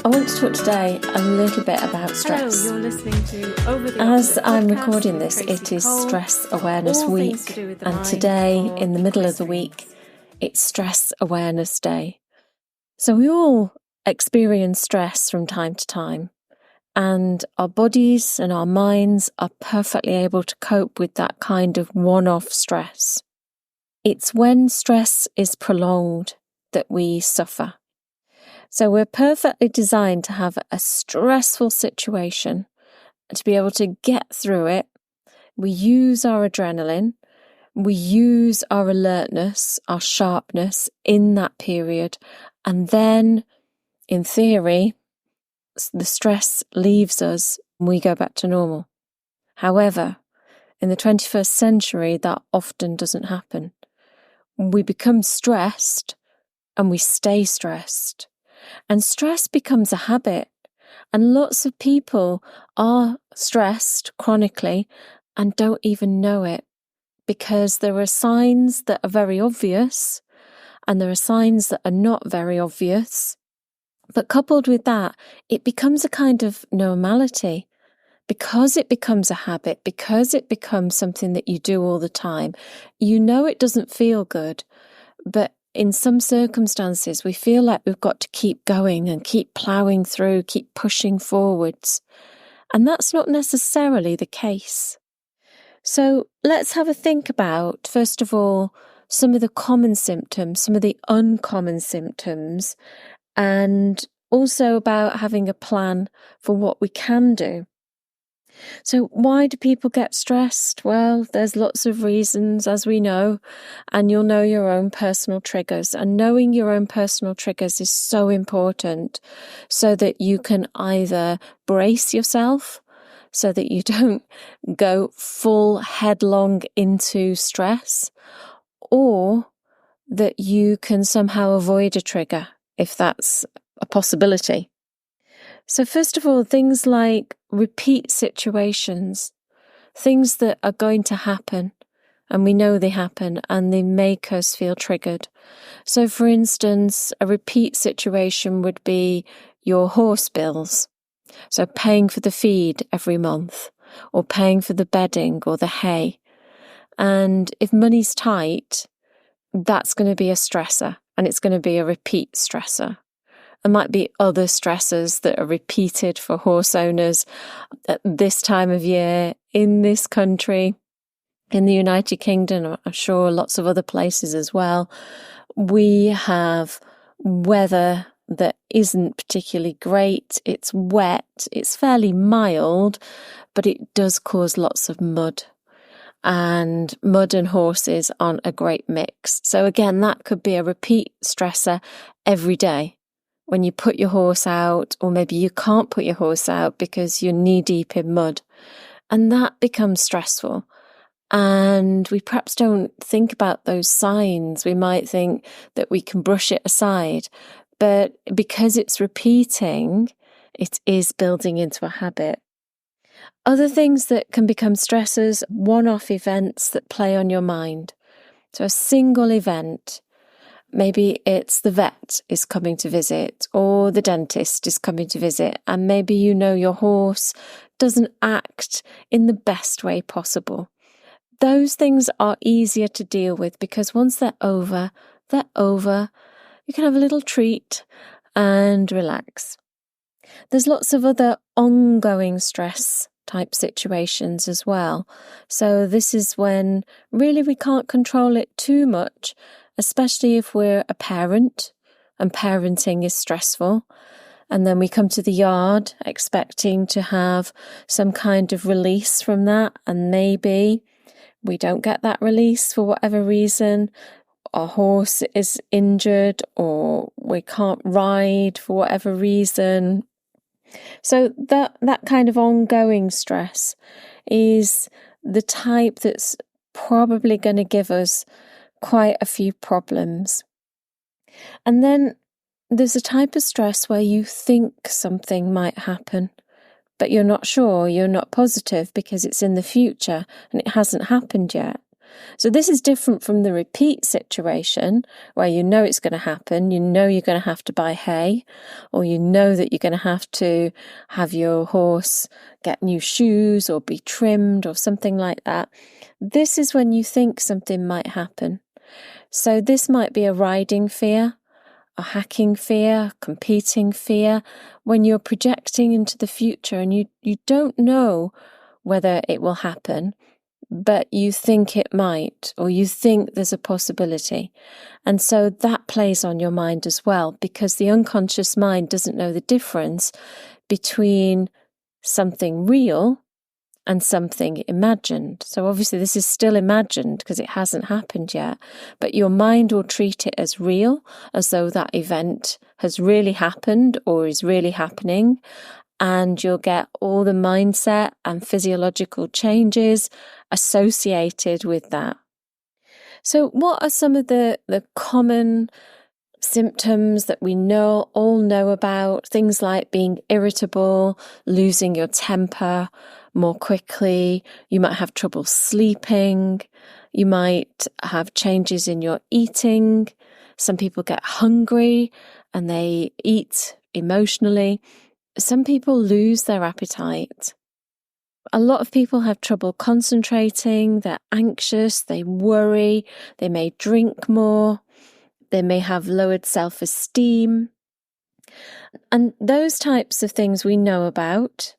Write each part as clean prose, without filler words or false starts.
I want to talk today a little bit about stress. Hello, you're listening to Over the As I'm podcast recording with this, Tracy it is Cole, Stress Awareness all things Week, to do with the and mind today, for in the middle of the week, it's Stress Awareness Day. So we all experience stress from time to time, and our bodies and our minds are perfectly able to cope with that kind of one-off stress. It's when stress is prolonged that we suffer. So we're perfectly designed to have a stressful situation and to be able to get through it. We use our adrenaline, we use our alertness, our sharpness in that period, and then, in theory, the stress leaves us and we go back to normal. However, in the 21st century, that often doesn't happen. We become stressed and we stay stressed. And stress becomes a habit. And lots of people are stressed chronically and don't even know it, because there are signs that are very obvious and there are signs that are not very obvious. But coupled with that, it becomes a kind of normality. Because it becomes a habit, because it becomes something that you do all the time, you know it doesn't feel good, but in some circumstances, we feel like we've got to keep going and keep ploughing through, keep pushing forwards. And that's not necessarily the case. So let's have a think about, first of all, some of the common symptoms, some of the uncommon symptoms, and also about having a plan for what we can do. So why do people get stressed? Well, there's lots of reasons, as we know, and you'll know your own personal triggers. And knowing your own personal triggers is so important, so that you can either brace yourself so that you don't go full headlong into stress, or that you can somehow avoid a trigger if that's a possibility. So first of all, things like repeat situations, things that are going to happen, and we know they happen, and they make us feel triggered. So for instance, a repeat situation would be your horse bills. So paying for the feed every month, or paying for the bedding or the hay. And if money's tight, that's going to be a stressor, and it's going to be a repeat stressor. There might be other stressors that are repeated for horse owners at this time of year in this country, in the United Kingdom, I'm sure lots of other places as well. We have weather that isn't particularly great. It's wet, it's fairly mild, but it does cause lots of mud. And mud and horses aren't a great mix. So again, that could be a repeat stressor every day. When you put your horse out, or maybe you can't put your horse out because you're knee deep in mud, and that becomes stressful. And we perhaps don't think about those signs. We might think that we can brush it aside, but because it's repeating, it is building into a habit. Other things that can become stressors, one-off events that play on your mind. So a single event. Maybe it's the vet is coming to visit, or the dentist is coming to visit, and maybe you know your horse doesn't act in the best way possible. Those things are easier to deal with because once they're over. You can have a little treat and relax. There's lots of other ongoing stress type situations as well. So this is when really we can't control it too much, especially if we're a parent and parenting is stressful. And then we come to the yard expecting to have some kind of release from that. And maybe we don't get that release for whatever reason. Our horse is injured, or we can't ride for whatever reason. So that kind of ongoing stress is the type that's probably going to give us quite a few problems. And then there's a type of stress where you think something might happen, but you're not sure, you're not positive because it's in the future and it hasn't happened yet. So this is different from the repeat situation where you know it's going to happen, you know you're going to have to buy hay, or you know that you're going to have your horse get new shoes or be trimmed or something like that. This is when you think something might happen. So this might be a riding fear, a hacking fear, competing fear, when you're projecting into the future and you don't know whether it will happen, but you think it might, or you think there's a possibility. And so that plays on your mind as well, because the unconscious mind doesn't know the difference between something real and something imagined. So obviously this is still imagined because it hasn't happened yet, but your mind will treat it as real, as though that event has really happened or is really happening, and you'll get all the mindset and physiological changes associated with that. So what are some of the common symptoms that we all know about? Things like being irritable, losing your temper more quickly. You might have trouble sleeping. You might have changes in your eating. Some people get hungry and they eat emotionally. Some people lose their appetite. A lot of people have trouble concentrating. They're anxious. They worry. They may drink more. They may have lowered self-esteem. And those types of things we know about.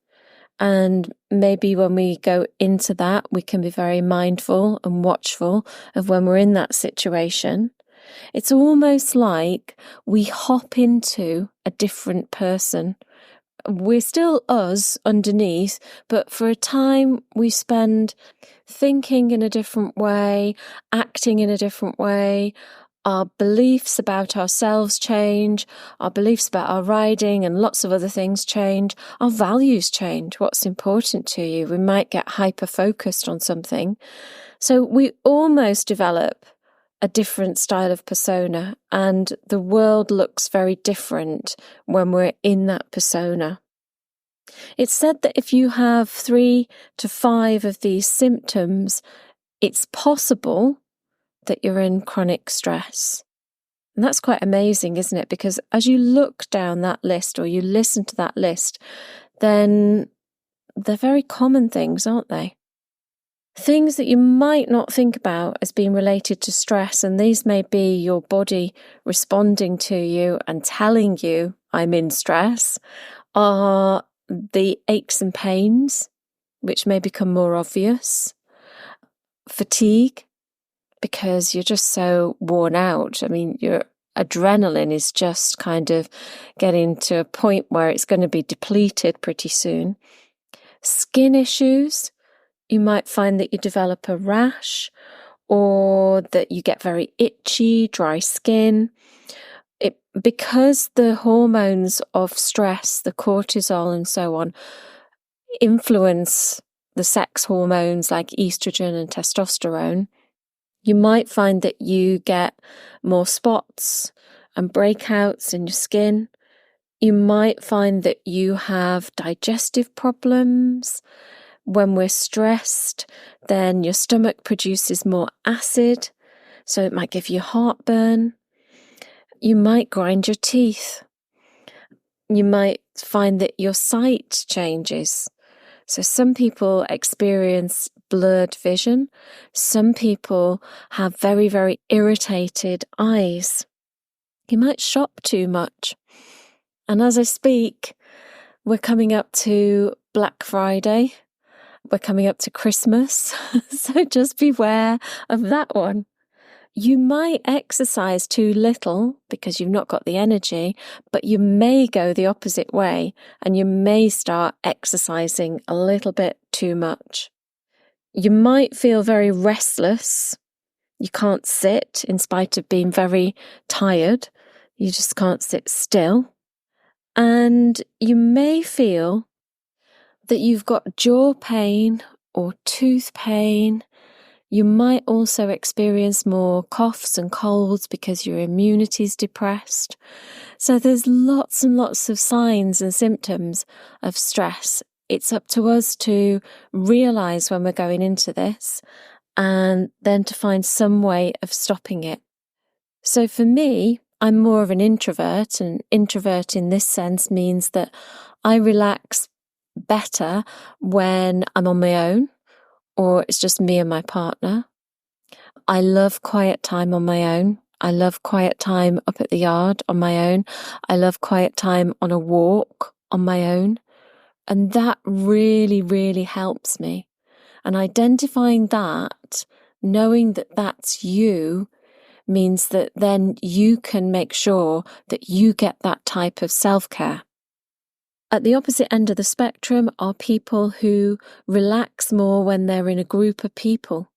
And maybe when we go into that, we can be very mindful and watchful of when we're in that situation. It's almost like we hop into a different person. We're still us underneath, but for a time we spend thinking in a different way, acting in a different way. Our beliefs about ourselves change, our beliefs about our riding and lots of other things change, our values change, what's important to you. We might get hyper-focused on something. So we almost develop a different style of persona, and the world looks very different when we're in that persona. It's said that if you have 3 to 5 of these symptoms, it's possible that you're in chronic stress. And that's quite amazing, isn't it? Because as you look down that list or you listen to that list, then they're very common things, aren't they? Things that you might not think about as being related to stress, and these may be your body responding to you and telling you, I'm in stress, are the aches and pains, which may become more obvious, fatigue, because you're just so worn out. I mean, your adrenaline is just kind of getting to a point where it's going to be depleted pretty soon. Skin issues, you might find that you develop a rash or that you get very itchy, dry skin. Because the hormones of stress, the cortisol and so on, influence the sex hormones like estrogen and testosterone, you might find that you get more spots and breakouts in your skin. You might find that you have digestive problems. When we're stressed, then your stomach produces more acid, so it might give you heartburn. You might grind your teeth. You might find that your sight changes. So some people experience blurred vision. Some people have very, very irritated eyes. You might shop too much. And as I speak, we're coming up to Black Friday. We're coming up to Christmas. So just beware of that one. You might exercise too little because you've not got the energy, but you may go the opposite way and you may start exercising a little bit too much. You might feel very restless. You can't sit in spite of being very tired. You just can't sit still. And you may feel that you've got jaw pain or tooth pain. You might also experience more coughs and colds because your immunity is depressed. So there's lots and lots of signs and symptoms of stress. It's up to us to realise when we're going into this and then to find some way of stopping it. So for me, I'm more of an introvert, and introvert in this sense means that I relax better when I'm on my own or it's just me and my partner. I love quiet time on my own. I love quiet time up at the yard on my own. I love quiet time on a walk on my own. And that really, really helps me. And identifying that, knowing that that's you, means that then you can make sure that you get that type of self-care. At the opposite end of the spectrum are people who relax more when they're in a group of people.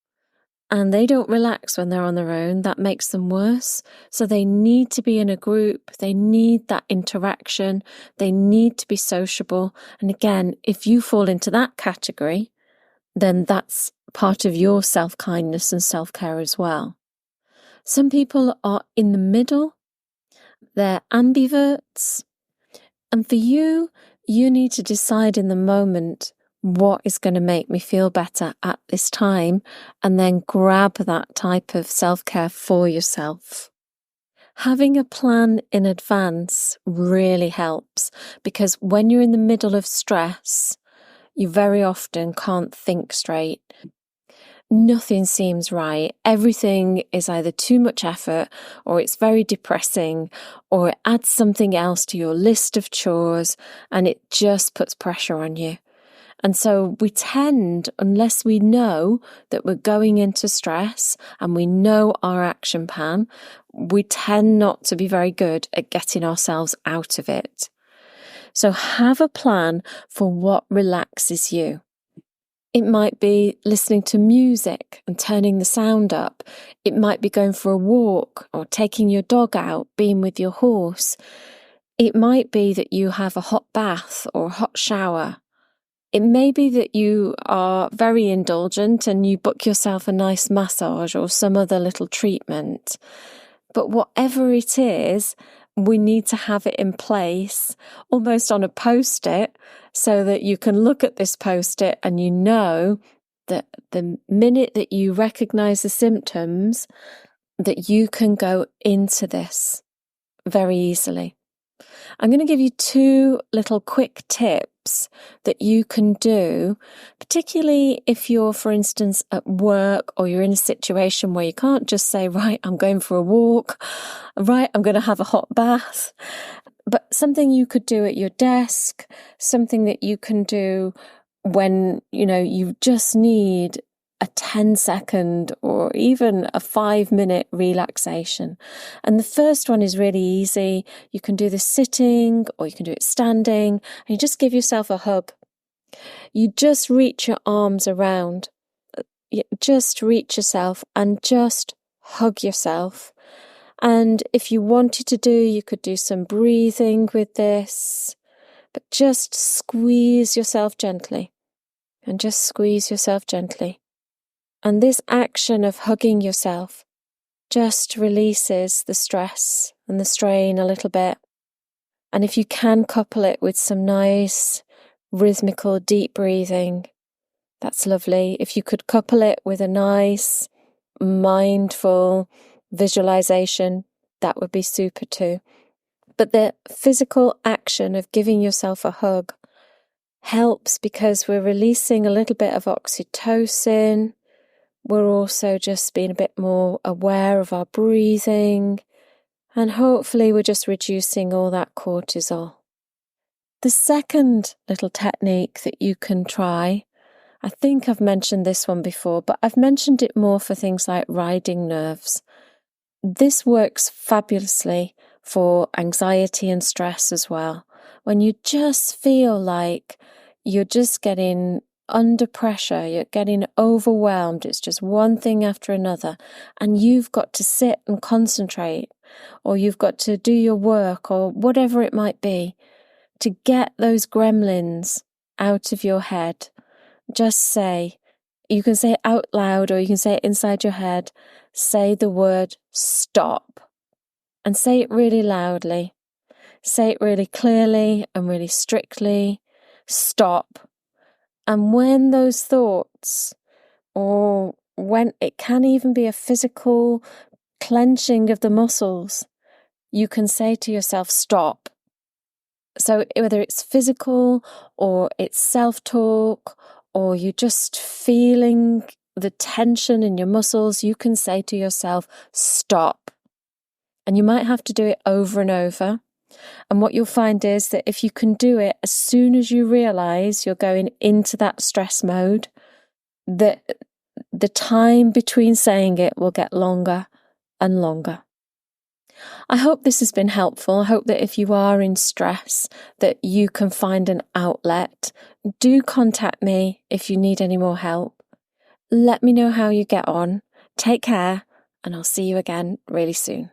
And they don't relax when they're on their own. That makes them worse. So they need to be in a group. They need that interaction. They need to be sociable. And again, if you fall into that category, then that's part of your self-kindness and self-care as well. Some people are in the middle. They're ambiverts. And for you, you need to decide in the moment what is going to make me feel better at this time, and then grab that type of self-care for yourself. Having a plan in advance really helps, because when you're in the middle of stress, you very often can't think straight. Nothing seems right. Everything is either too much effort, or it's very depressing, or it adds something else to your list of chores, and it just puts pressure on you. And so we tend, unless we know that we're going into stress and we know our action plan, we tend not to be very good at getting ourselves out of it. So have a plan for what relaxes you. It might be listening to music and turning the sound up. It might be going for a walk or taking your dog out, being with your horse. It might be that you have a hot bath or a hot shower. It may be that you are very indulgent and you book yourself a nice massage or some other little treatment. But whatever it is, we need to have it in place, almost on a post-it, so that you can look at this post-it and you know that the minute that you recognize the symptoms, that you can go into this very easily. I'm going to give you 2 little quick tips that you can do, particularly if you're, for instance, at work or you're in a situation where you can't just say, right, I'm going for a walk, right, I'm going to have a hot bath, but something you could do at your desk, something that you can do when, you just need a 10-second or even a 5-minute relaxation. And the first one is really easy. You can do this sitting or you can do it standing, and you just give yourself a hug. You just reach your arms around. You just reach yourself and just hug yourself. And if you wanted to you could do some breathing with this, but just squeeze yourself gently and just squeeze yourself gently. And this action of hugging yourself just releases the stress and the strain a little bit. And if you can couple it with some nice rhythmical deep breathing, that's lovely. If you could couple it with a nice mindful visualization, that would be super too. But the physical action of giving yourself a hug helps because we're releasing a little bit of oxytocin. We're also just being a bit more aware of our breathing, and hopefully we're just reducing all that cortisol. The second little technique that you can try, I think I've mentioned this one before, but I've mentioned it more for things like riding nerves. This works fabulously for anxiety and stress as well. When you just feel like you're just getting under pressure, you're getting overwhelmed, it's just one thing after another, and you've got to sit and concentrate, or you've got to do your work, or whatever it might be, to get those gremlins out of your head. Just say, you can say it out loud or you can say it inside your head, say the word stop, and say it really loudly. Say it really clearly and really strictly. Stop. And when those thoughts or when it can even be a physical clenching of the muscles, you can say to yourself, stop. So whether it's physical or it's self-talk or you're just feeling the tension in your muscles, you can say to yourself, stop. And you might have to do it over and over. And what you'll find is that if you can do it as soon as you realise you're going into that stress mode, that the time between saying it will get longer and longer. I hope this has been helpful. I hope that if you are in stress, that you can find an outlet. Do contact me if you need any more help. Let me know how you get on. Take care, and I'll see you again really soon.